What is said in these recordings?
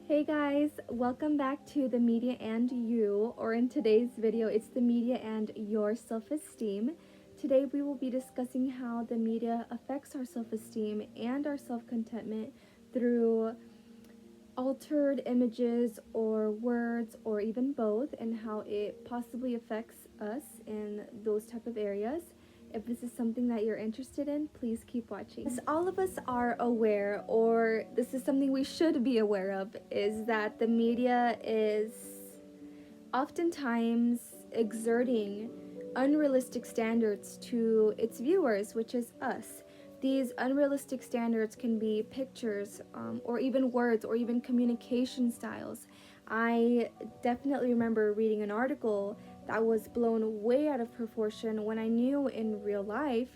Hey guys, welcome back to the Media and You, or in today's video, it's the media and your self-esteem. Today we will be discussing how the media affects our self-esteem and our self-contentment through altered images or words or even both, and how it possibly affects us in those type of areas. If this is something that you're interested in, please keep watching. As all of us are aware, or this is something we should be aware of, is that the media is oftentimes exerting unrealistic standards to its viewers, which is us. These unrealistic standards can be pictures, or even words, or even communication styles. I definitely remember reading an article that was blown way out of proportion when I knew in real life,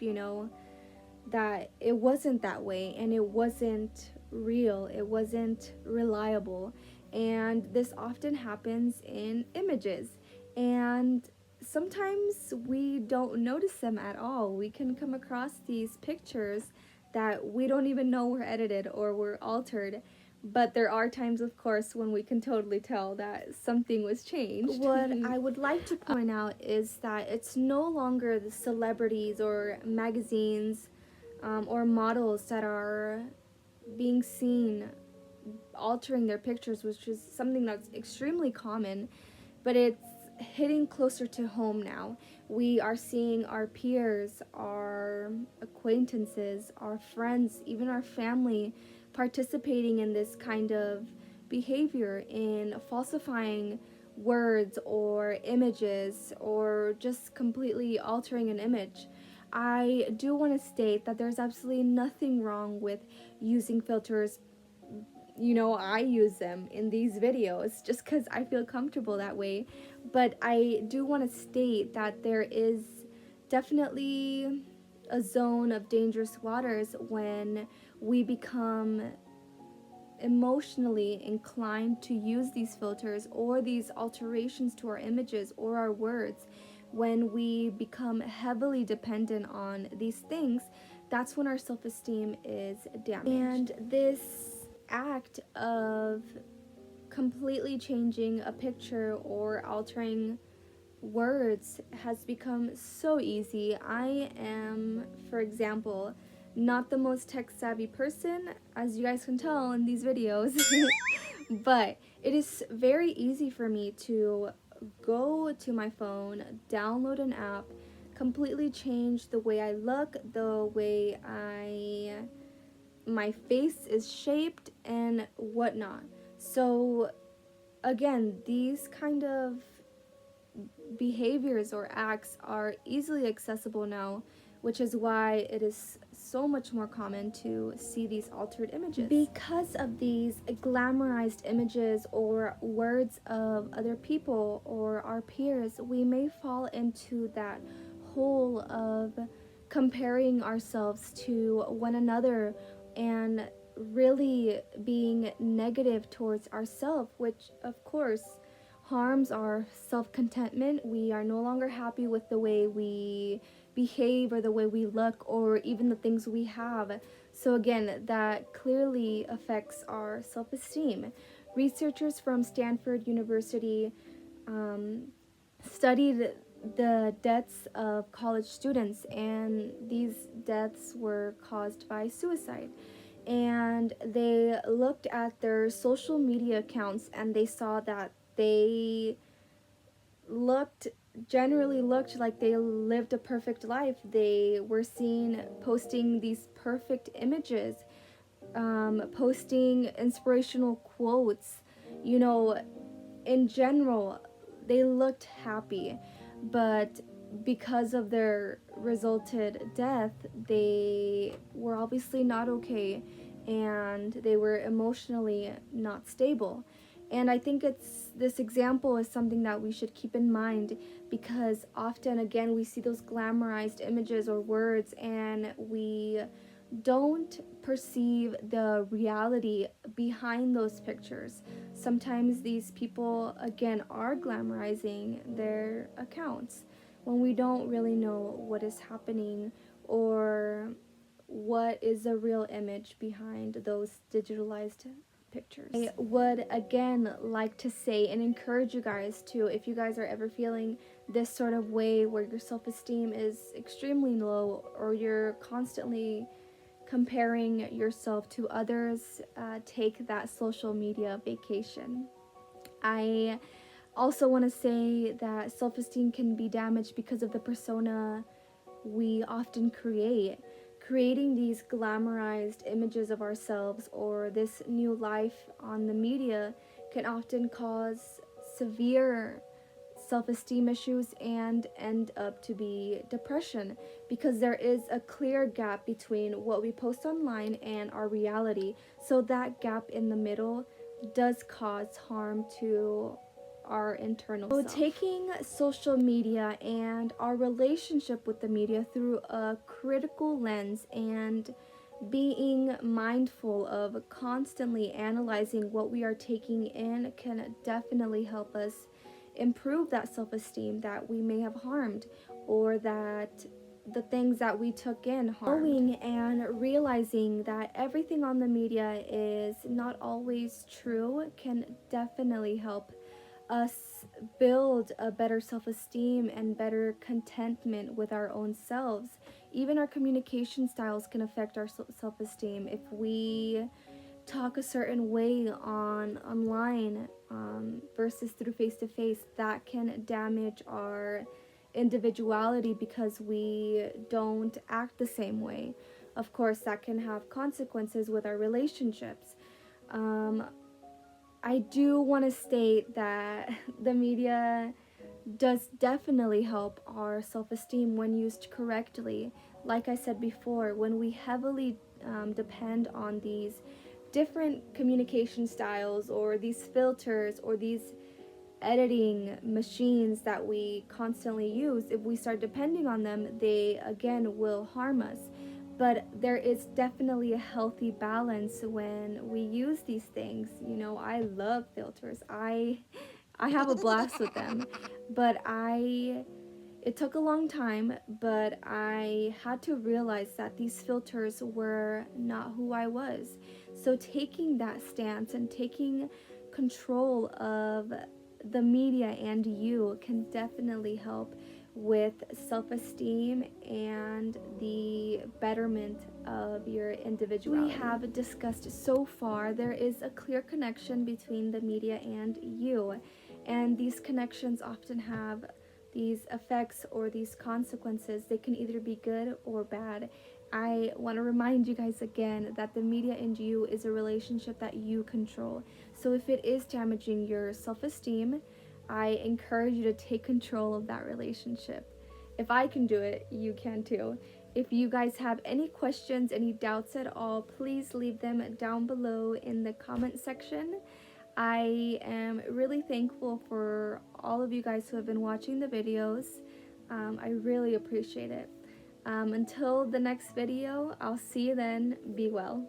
that it wasn't that way and it wasn't real, it wasn't reliable. And this often happens in images. And sometimes we don't notice them at all. We can come across these pictures that we don't even know were edited or were altered. But there are times, of course, when we can totally tell that something was changed. What I would like to point out is that it's no longer the celebrities or magazines or models that are being seen altering their pictures, which is something that's extremely common, but it's hitting closer to home now. We are seeing our peers, our acquaintances, our friends, even our family participating in this kind of behavior, in falsifying words or images or just completely altering an image. I do want to state that there's absolutely nothing wrong with using filters. I use them in these videos just because I feel comfortable that way. But I do want to state that there is definitely a zone of dangerous waters when we become emotionally inclined to use these filters or these alterations to our images or our words. When we become heavily dependent on these things, that's when our self-esteem is damaged. And this act of completely changing a picture or altering words has become so easy. I am, for example, not the most tech savvy person, as you guys can tell in these videos, but it is very easy for me to go to my phone, download an app, completely change the way I look, the way my face is shaped, and whatnot. So again, these kind of behaviors or acts are easily accessible now, which is why it is so much more common to see these altered images. Because of these glamorized images or words of other people or our peers, we may fall into that hole of comparing ourselves to one another and really being negative towards ourselves, which of course harms our self-contentment. We are no longer happy with the way we behave or the way we look or even the things we have. So again, that clearly affects our self-esteem. Researchers from Stanford University studied the deaths of college students, and these deaths were caused by suicide. And they looked at their social media accounts, and they saw that they generally looked like they lived a perfect life. They were seen posting these perfect images, posting inspirational quotes. In general, they looked happy, but because of their resulted death, they were obviously not okay, and they were emotionally not stable. And I think this example is something that we should keep in mind, because often, again, we see those glamorized images or words and we don't perceive the reality behind those pictures. Sometimes these people, again, are glamorizing their accounts when we don't really know what is happening or what is the real image behind those digitalized pictures. I would again like to say and encourage you guys to, if you guys are ever feeling this sort of way where your self-esteem is extremely low, or you're constantly comparing yourself to others, take that social media vacation. I also want to say that self-esteem can be damaged because of the persona we often creating these glamorized images of ourselves or this new life on the media can often cause severe self-esteem issues and end up to be depression, because there is a clear gap between what we post online and our reality. So that gap in the middle does cause harm to our internal self. So taking social media and our relationship with the media through a critical lens and being mindful of constantly analyzing what we are taking in can definitely help us improve that self-esteem that we may have harmed, or that the things that we took in harmed. Knowing and realizing that everything on the media is not always true can definitely help us build a better self-esteem and better contentment with our own selves. Even our communication styles can affect our self-esteem. If we talk a certain way online versus through face-to-face, that can damage our individuality because we don't act the same way. Of course, that can have consequences with our relationships. I do want to state that the media does definitely help our self-esteem when used correctly. Like I said before, when we heavily depend on these different communication styles or these filters or these editing machines that we constantly use, if we start depending on them, they again will harm us. But there is definitely a healthy balance when we use these things. You know, I love filters. I have a blast with them. But it took a long time, but I had to realize that these filters were not who I was. So taking that stance and taking control of the media and you can definitely help with self-esteem and the betterment of your individuality. We have discussed so far, there is a clear connection between the media and you, and these connections often have these effects or these consequences. They can either be good or bad. I want to remind you guys again that the media and you is a relationship that you control. So if it is damaging your self-esteem, I encourage you to take control of that relationship. If I can do it, you can too. If you guys have any questions, any doubts at all, please leave them down below in the comment section. I am really thankful for all of you guys who have been watching the videos. I really appreciate it. Until the next video, I'll see you then. Be well.